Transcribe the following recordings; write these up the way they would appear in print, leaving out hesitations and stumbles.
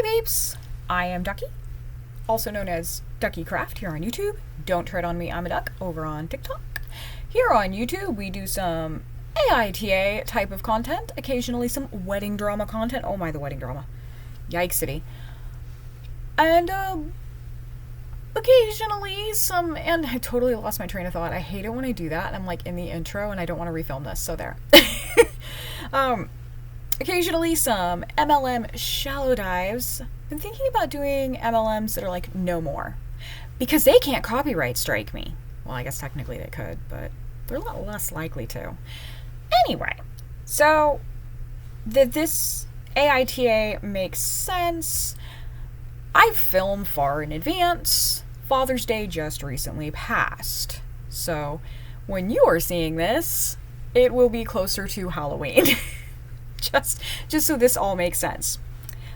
Hey peeps, I am Ducky, also known as Ducky Craft here on YouTube. Don't tread on me, I'm a duck, over on TikTok. Here on YouTube we do some AITA type of content, occasionally some wedding drama content. Oh my, the wedding drama. Yikes city. And occasionally some, and I totally lost my train of thought. I hate it when I do that and I'm like in the intro and I don't want to refilm this, so there. Occasionally some MLM shallow dives. Been thinking about doing MLMs that are like no more, because they can't copyright strike me. Well, I guess technically they could, but they're a lot less likely to. Anyway, so this AITA makes sense. I film far in advance. Father's Day just recently passed. So when you are seeing this, it will be closer to Halloween. just so this all makes sense.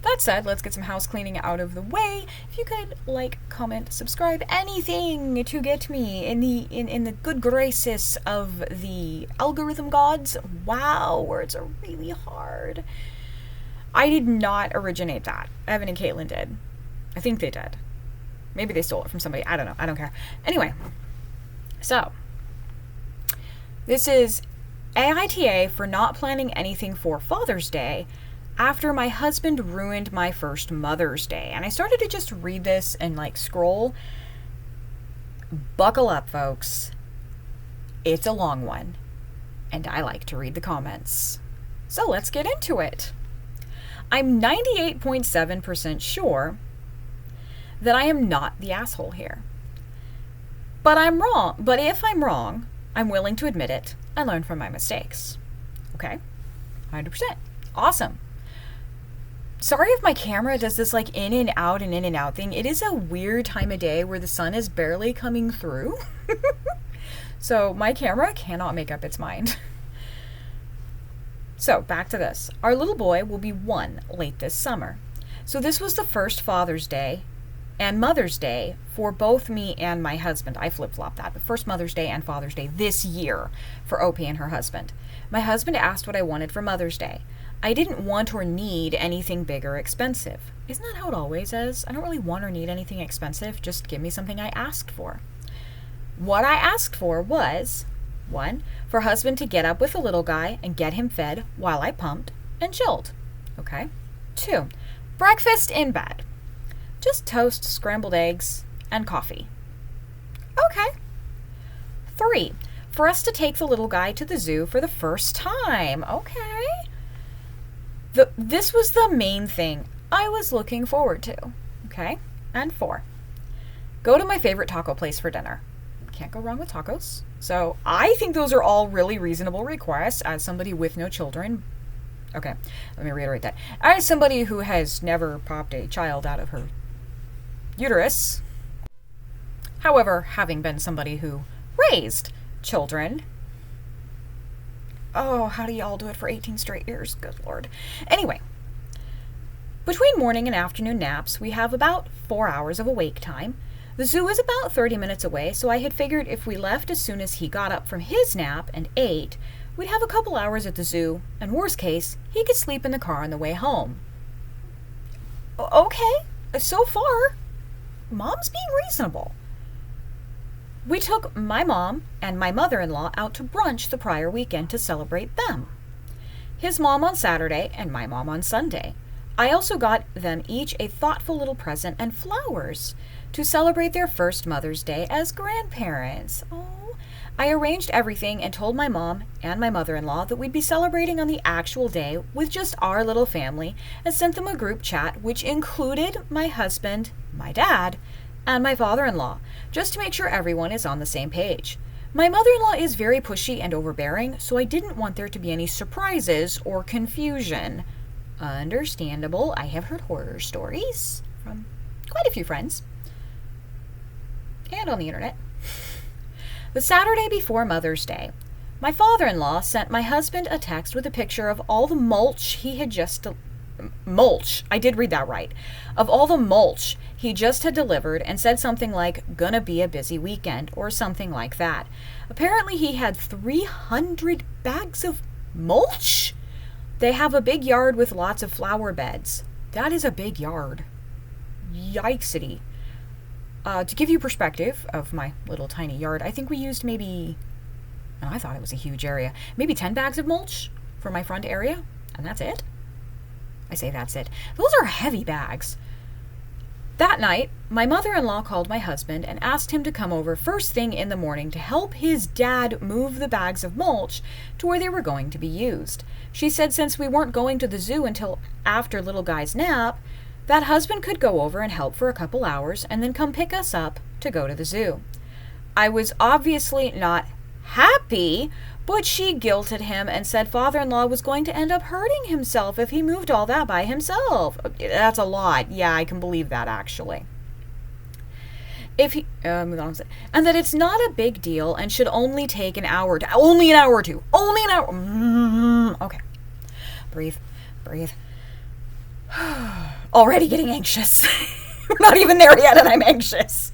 That said, let's get some house cleaning out of the way. If you could like, comment, subscribe, anything to get me in the good graces of the algorithm gods. Wow, words are really hard. I did not originate that. Evan and Caitlin did. I think they did. Maybe they stole it from somebody. I don't know. I don't care. Anyway, so this is AITA for not planning anything for Father's Day after my husband ruined my first Mother's Day. And I started to just read this and like scroll. Buckle up, folks. It's a long one. And I like to read the comments. So let's get into it. I'm 98.7% sure that I am not the asshole here. But I'm wrong. But if I'm wrong, I'm willing to admit it and learn from my mistakes. Okay? 100%. Awesome. Sorry if my camera does this like in and out thing. It is a weird time of day where the sun is barely coming through. So my camera cannot make up its mind. So back to this. Our little boy will be 1 late this summer. So this was the first Father's Day and Mother's Day for both me and my husband. I flip-flopped that, but first Mother's Day and Father's Day this year for Opie and her husband. My husband asked what I wanted for Mother's Day. I didn't want or need anything big or expensive. Isn't that how it always is? I don't really want or need anything expensive. Just give me something I asked for. What I asked for was 1, for husband to get up with the little guy and get him fed while I pumped and chilled. Okay. 2, breakfast in bed. Just toast, scrambled eggs, and coffee. Okay. 3, for us to take the little guy to the zoo for the first time. Okay. This was the main thing I was looking forward to. Okay. And 4, go to my favorite taco place for dinner. Can't go wrong with tacos. So I think those are all really reasonable requests as somebody with no children. Okay, let me reiterate that. As somebody who has never popped a child out of her uterus, however, having been somebody who raised children. Oh, how do y'all do it for 18 straight years? Good Lord. Anyway, between morning and afternoon naps, we have about 4 hours of awake time. The zoo is about 30 minutes away, so I had figured if we left as soon as he got up from his nap and ate, we'd have a couple hours at the zoo, and worst case, he could sleep in the car on the way home. Okay, so far, Mom's being reasonable. We took my mom and my mother-in-law out to brunch the prior weekend to celebrate them. His mom on Saturday and my mom on Sunday. I also got them each a thoughtful little present and flowers to celebrate their first Mother's Day as grandparents. Oh, I arranged everything and told my mom and my mother-in-law that we'd be celebrating on the actual day with just our little family and sent them a group chat which included my husband, my dad, and my father-in-law, just to make sure everyone is on the same page. My mother-in-law is very pushy and overbearing, so I didn't want there to be any surprises or confusion. Understandable. I have heard horror stories from quite a few friends. And on the internet. The Saturday before Mother's Day, my father-in-law sent my husband a text with a picture of all the mulch he had just... mulch. I did read that right. Of all the mulch he just had delivered and said something like, gonna be a busy weekend, or something like that. Apparently he had 300 bags of mulch? They have a big yard with lots of flower beds. That is a big yard. Yikesity. To give you perspective of my little tiny yard, I think we used maybe, and I thought it was a huge area, maybe 10 bags of mulch for my front area, and that's it. I say that's it. Those are heavy bags. That night, my mother-in-law called my husband and asked him to come over first thing in the morning to help his dad move the bags of mulch to where they were going to be used. She said since we weren't going to the zoo until after little guy's nap, that husband could go over and help for a couple hours and then come pick us up to go to the zoo. I was obviously not happy, but she guilted him and said father-in-law was going to end up hurting himself if he moved all that by himself. That's a lot. Yeah, I can believe that, actually. If he, and that it's not a big deal and should only take an hour to, only an hour or two. Only an hour. Okay. Breathe. Already getting anxious. We're not even there yet and I'm anxious.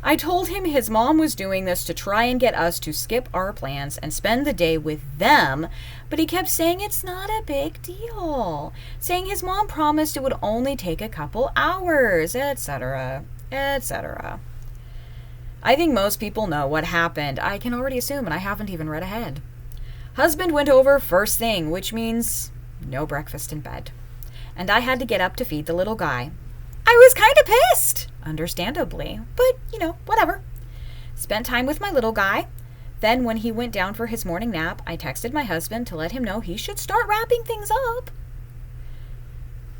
I told him his mom was doing this to try and get us to skip our plans and spend the day with them, but he kept saying it's not a big deal, saying his mom promised it would only take a couple hours, etc., etc. I think most people know what happened. I can already assume, and I haven't even read ahead. Husband went over first thing, which means no breakfast in bed. And I had to get up to feed the little guy. I was kind of pissed, understandably, but, whatever. Spent time with my little guy. Then when he went down for his morning nap, I texted my husband to let him know he should start wrapping things up.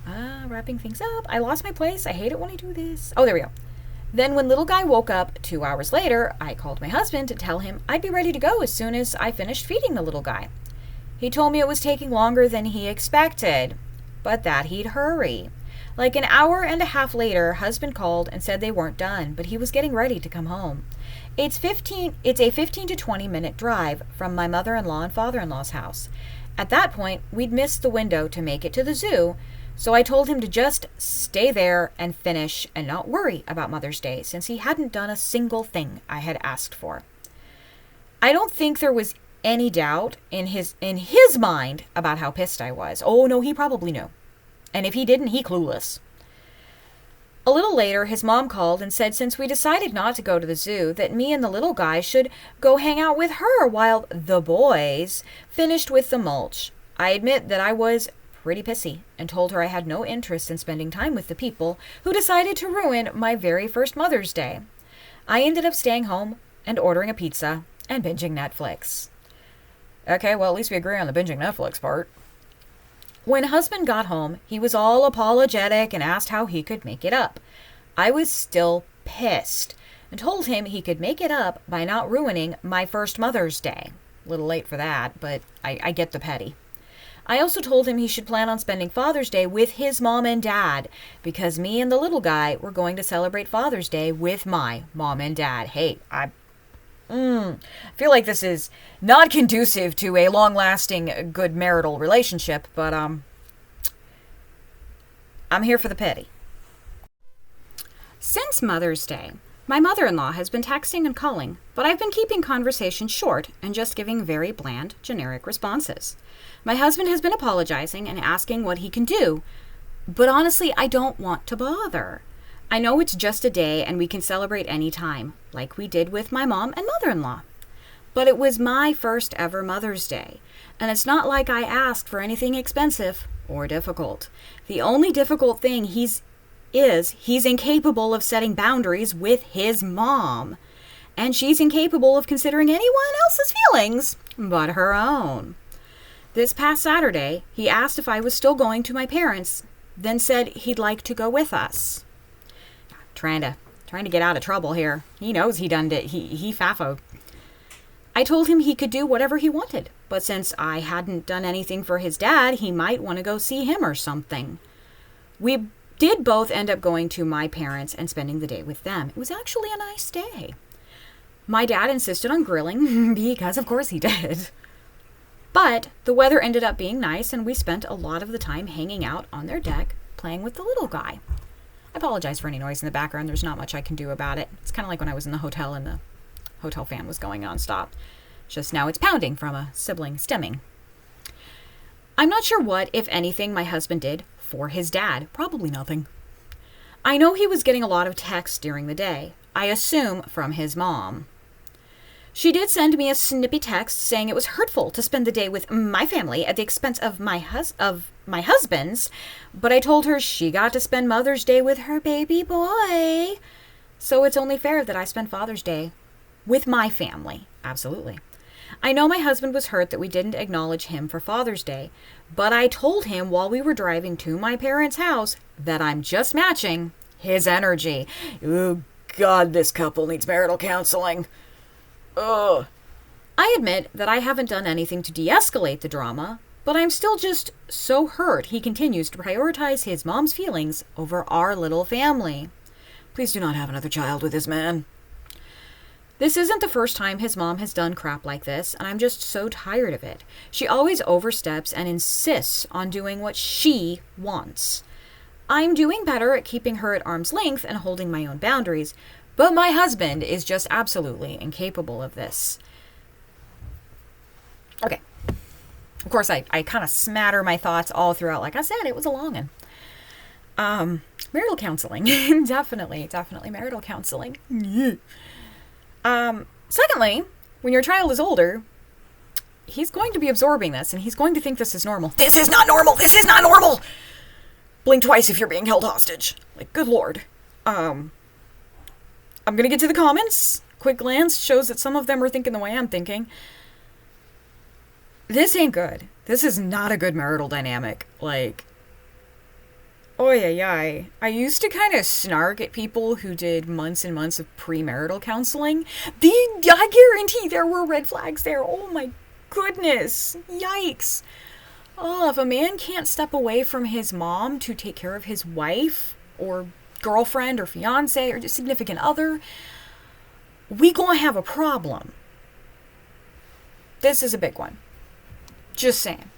Wrapping things up. I lost my place. I hate it when I do this. Oh, there we go. Then when little guy woke up 2 hours later, I called my husband to tell him I'd be ready to go as soon as I finished feeding the little guy. He told me it was taking longer than he expected, but that he'd hurry. Like an hour and a half later, husband called and said they weren't done, but he was getting ready to come home. It's a 15 to 20 minute drive from my mother-in-law and father-in-law's house. At that point, we'd missed the window to make it to the zoo, so I told him to just stay there and finish and not worry about Mother's Day, since he hadn't done a single thing I had asked for. I don't think there was any doubt in his mind about how pissed I was. Oh no, he probably knew. And if he didn't, he clueless. A little later, his mom called and said since we decided not to go to the zoo, that me and the little guy should go hang out with her while the boys finished with the mulch. I admit that I was pretty pissy and told her I had no interest in spending time with the people who decided to ruin my very first Mother's Day. I ended up staying home and ordering a pizza and binging Netflix. Okay, well, at least we agree on the binging Netflix part. When husband got home, he was all apologetic and asked how he could make it up. I was still pissed and told him he could make it up by not ruining my first Mother's Day. A little late for that, but I get the petty. I also told him he should plan on spending Father's Day with his mom and dad, because me and the little guy were going to celebrate Father's Day with my mom and dad. Hey, I feel like this is not conducive to a long-lasting, good marital relationship, but I'm here for the petty. Since Mother's Day, my mother-in-law has been texting and calling, but I've been keeping conversations short and just giving very bland, generic responses. My husband has been apologizing and asking what he can do, but honestly, I don't want to bother. I know it's just a day and we can celebrate any time, like we did with my mom and mother-in-law. But it was my first ever Mother's Day, and it's not like I asked for anything expensive or difficult. The only difficult thing he's incapable of setting boundaries with his mom, and she's incapable of considering anyone else's feelings but her own. This past Saturday, he asked if I was still going to my parents', then said he'd like to go with us. Trying to get out of trouble here. He knows he done it. He faffoed. I told him he could do whatever he wanted, but since I hadn't done anything for his dad, he might want to go see him or something. We did both end up going to my parents and spending the day with them. It was actually a nice day. My dad insisted on grilling, because of course he did. But the weather ended up being nice, and we spent a lot of the time hanging out on their deck, playing with the little guy. I apologize for any noise in the background. There's not much I can do about it. It's kind of like when I was in the hotel and the hotel fan was going nonstop. Just now it's pounding from a sibling stemming. I'm not sure what, if anything, my husband did for his dad? Probably nothing. I know he was getting a lot of texts during the day. I assume from his mom. She did send me a snippy text saying it was hurtful to spend the day with my family at the expense of my husband's, but I told her she got to spend Mother's Day with her baby boy. So it's only fair that I spend Father's Day with my family. Absolutely. I know my husband was hurt that we didn't acknowledge him for Father's Day, but I told him while we were driving to my parents' house that I'm just matching his energy. Oh, God, this couple needs marital counseling. Ugh. I admit that I haven't done anything to de-escalate the drama, but I'm still just so hurt he continues to prioritize his mom's feelings over our little family. Please do not have another child with this man. This isn't the first time his mom has done crap like this, and I'm just so tired of it. She always oversteps and insists on doing what she wants. I'm doing better at keeping her at arm's length and holding my own boundaries, but my husband is just absolutely incapable of this. Okay. Of course, I kind of smatter my thoughts all throughout. Like I said, it was a long one. Marital counseling. Definitely marital counseling. Secondly, when your child is older, he's going to be absorbing this, and he's going to think this is normal. This is not normal! This is not normal! Blink twice if you're being held hostage. Like, good lord. I'm gonna get to the comments. Quick glance shows that some of them are thinking the way I'm thinking. This ain't good. This is not a good marital dynamic. Like, oh yeah. I used to kind of snark at people who did months and months of premarital counseling. I guarantee there were red flags there. Oh my goodness. Yikes. Oh, if a man can't step away from his mom to take care of his wife or girlfriend or fiance or significant other, we gonna have a problem. This is a big one. Just saying.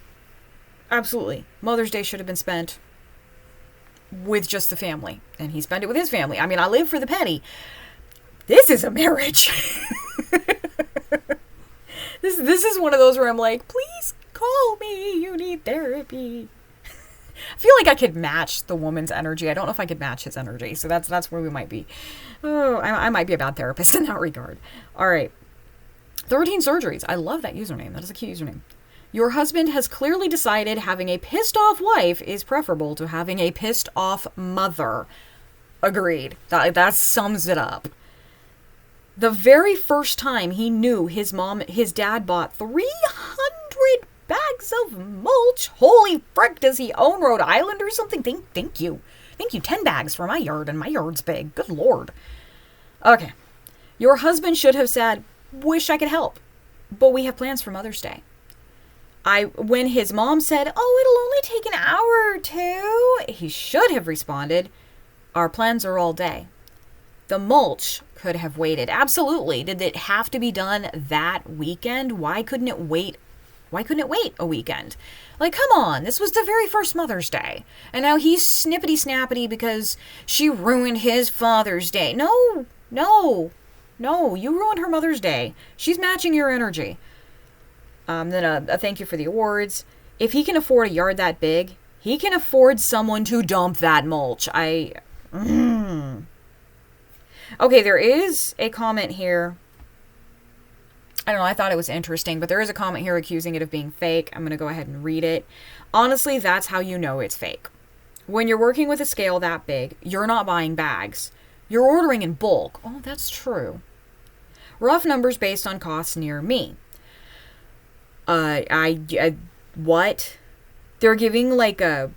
Absolutely. Mother's Day should have been spent with just the family, and he spent it with his family. I mean, I live for the penny. This is a marriage. This is one of those where I'm like, please call me. You need therapy. I feel like I could match the woman's energy. I don't know if I could match his energy. So that's where we might be. Oh, I might be a bad therapist in that regard. All right. 13 surgeries. I love that username. That is a cute username. Your husband has clearly decided having a pissed off wife is preferable to having a pissed off mother. Agreed. That sums it up. The very first time he knew his dad bought 300 bags of mulch. Holy frick, does he own Rhode Island or something? Thank you. 10 bags for my yard, and my yard's big. Good lord. Okay. Your husband should have said, wish I could help, but we have plans for Mother's Day. When his mom said, oh, it'll only take an hour or two, he should have responded, our plans are all day. The mulch could have waited. Absolutely. Did it have to be done that weekend? Why couldn't it wait? Why couldn't it wait a weekend? Like, come on, this was the very first Mother's Day. And now he's snippety snappity because she ruined his Father's Day. No, you ruined her Mother's Day. She's matching your energy. Then a thank you for the awards. If he can afford a yard that big, he can afford someone to dump that mulch. Okay, there is a comment here. I don't know, I thought it was interesting, but there is a comment here accusing it of being fake. I'm going to go ahead and read it. Honestly, that's how you know it's fake. When you're working with a scale that big, you're not buying bags. You're ordering in bulk. Oh, that's true. Rough numbers based on costs near me. What? They're giving like a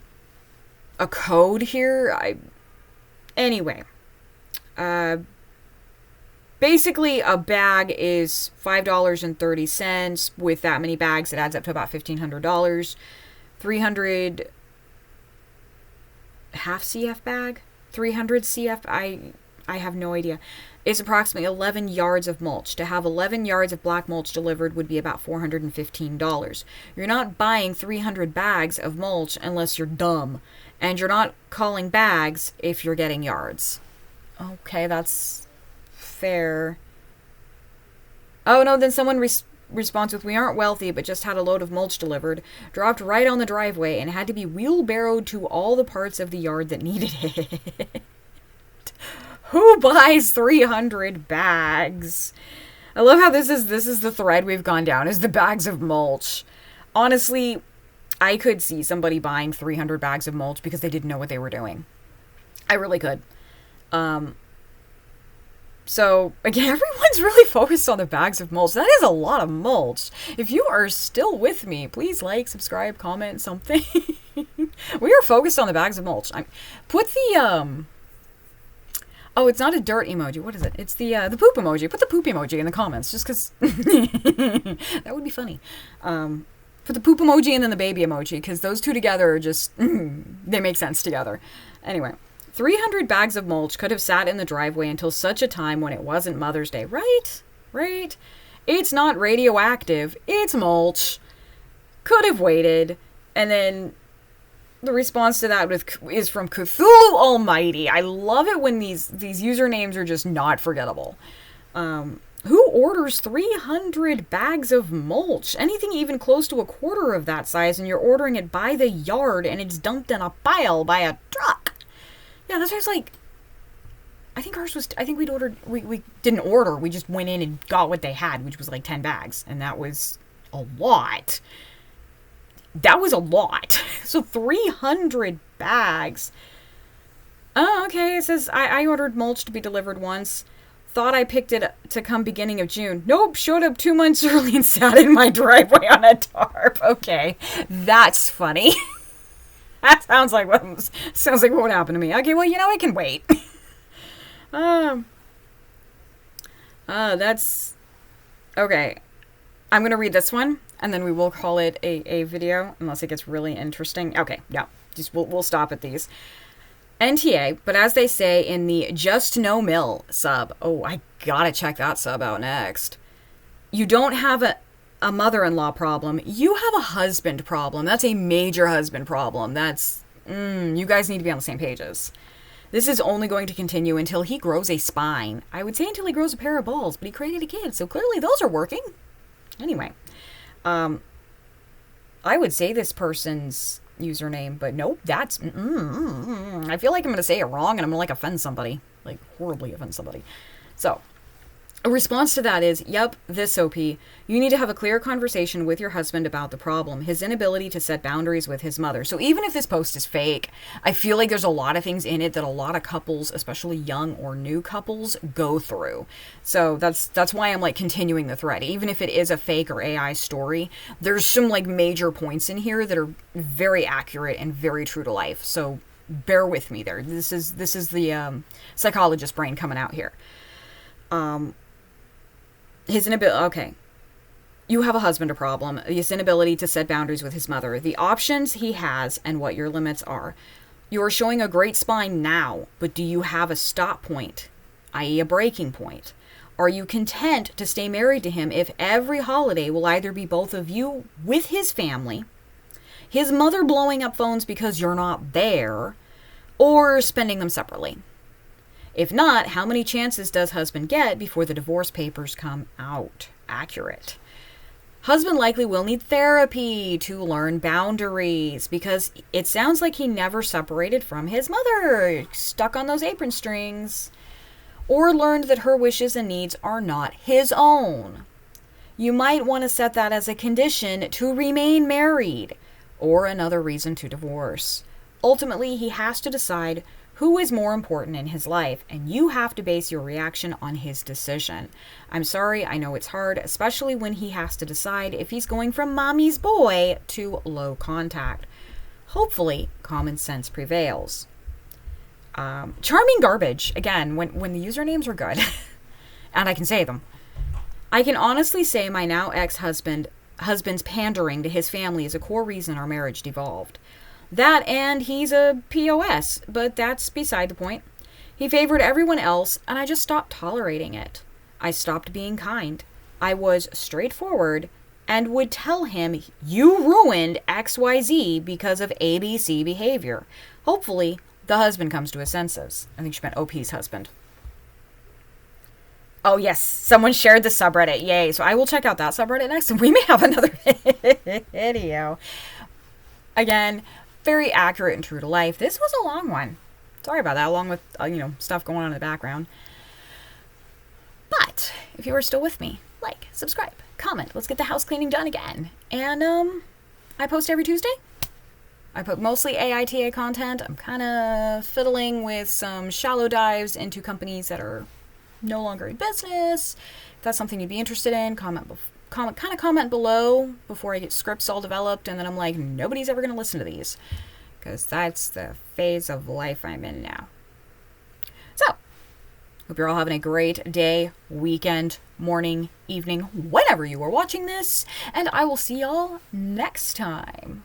code here. Anyway. Basically a bag is $5.30. With that many bags, it adds up to about $1,500. 300 half CF bag? 300 CF? I have no idea. It's approximately 11 yards of mulch. To have 11 yards of black mulch delivered would be about $415. You're not buying 300 bags of mulch unless you're dumb. And you're not calling bags if you're getting yards. Okay, that's fair. Oh, no, then someone response with, "We aren't wealthy, but just had a load of mulch delivered, dropped right on the driveway, and had to be wheelbarrowed to all the parts of the yard that needed it." Who buys 300 bags? I love how this is the thread we've gone down, is the bags of mulch. Honestly, I could see somebody buying 300 bags of mulch because they didn't know what they were doing. I really could. So, again, everyone's really focused on the bags of mulch. That is a lot of mulch. If you are still with me, please like, subscribe, comment, something. We are focused on the bags of mulch. Put the, oh, it's not a dirt emoji. What is it? It's the poop emoji. Put the poop emoji in the comments, just because that would be funny. Put the poop emoji and then the baby emoji, because those two together are just, they make sense together. Anyway. 300 bags of mulch could have sat in the driveway until such a time when it wasn't Mother's Day. Right? It's not radioactive. It's mulch. Could have waited. And then the response to that is from Cthulhu Almighty. I love it when these usernames are just not forgettable. Who orders 300 bags of mulch? Anything even close to a quarter of that size, and you're ordering it by the yard and it's dumped in a pile by a truck. Yeah, that's why it's like, I think we didn't order, we just went in and got what they had, which was like 10 bags, and that was a lot. So 300 bags. Oh, okay, it says, I ordered mulch to be delivered once, thought I picked it to come beginning of June. Nope, showed up 2 months early and sat in my driveway on a tarp. Okay, that's funny. That sounds like what would happen to me. Okay, well, I can wait. That's okay. I'm gonna read this one, and then we will call it a video, unless it gets really interesting. Okay, no, just we'll stop at these. NTA, but as they say in the Just No Mill sub. Oh, I gotta check that sub out next. You don't have a mother-in-law problem, you have a husband problem. That's a major husband problem. That's, you guys need to be on the same pages. This is only going to continue until he grows a spine. I would say until he grows a pair of balls, but he created a kid, so clearly those are working. Anyway, I would say this person's username, but nope, that's, I feel like I'm going to say it wrong and I'm going to offend somebody, horribly offend somebody. So, a response to that is, yep, this OP. You need to have a clear conversation with your husband about the problem, his inability to set boundaries with his mother. So even if this post is fake, I feel like there's a lot of things in it that a lot of couples, especially young or new couples, go through. So that's why I'm continuing the thread. Even if it is a fake or AI story, there's some major points in here that are very accurate and very true to life. So bear with me there. This is the psychologist brain coming out here. His inability, okay. You have a husband problem, his inability to set boundaries with his mother, the options he has, and what your limits are. You are showing a great spine now, but do you have a stop point, i.e. a breaking point? Are you content to stay married to him if every holiday will either be both of you with his family, his mother blowing up phones because you're not there, or spending them separately? If not, how many chances does husband get before the divorce papers come out? Accurate. Husband likely will need therapy to learn boundaries because it sounds like he never separated from his mother, stuck on those apron strings, or learned that her wishes and needs are not his own. You might want to set that as a condition to remain married or another reason to divorce. Ultimately, he has to decide who is more important in his life, and you have to base your reaction on his decision. I'm sorry, I know it's hard, especially when he has to decide if he's going from mommy's boy to low contact. Hopefully, common sense prevails. Charming garbage, again, when the usernames are good, and I can say them. I can honestly say my now ex-husband's pandering to his family is a core reason our marriage devolved. That and he's a POS, but that's beside the point. He favored everyone else, and I just stopped tolerating it. I stopped being kind. I was straightforward and would tell him, you ruined XYZ because of ABC behavior. Hopefully, the husband comes to his senses. I think she meant OP's husband. Oh, yes. Someone shared the subreddit. Yay. So I will check out that subreddit next, and we may have another video. Again, very accurate and true to life. This was a long one. Sorry about that, along with, stuff going on in the background. But if you are still with me, like, subscribe, comment. Let's get the house cleaning done again. And I post every Tuesday. I put mostly AITA content. I'm kind of fiddling with some shallow dives into companies that are no longer in business. If that's something you'd be interested in, comment below before I get scripts all developed, and then I'm like, nobody's ever going to listen to these, because that's the phase of life I'm in now. So, hope you're all having a great day, weekend, morning, evening, whenever you are watching this, and I will see y'all next time.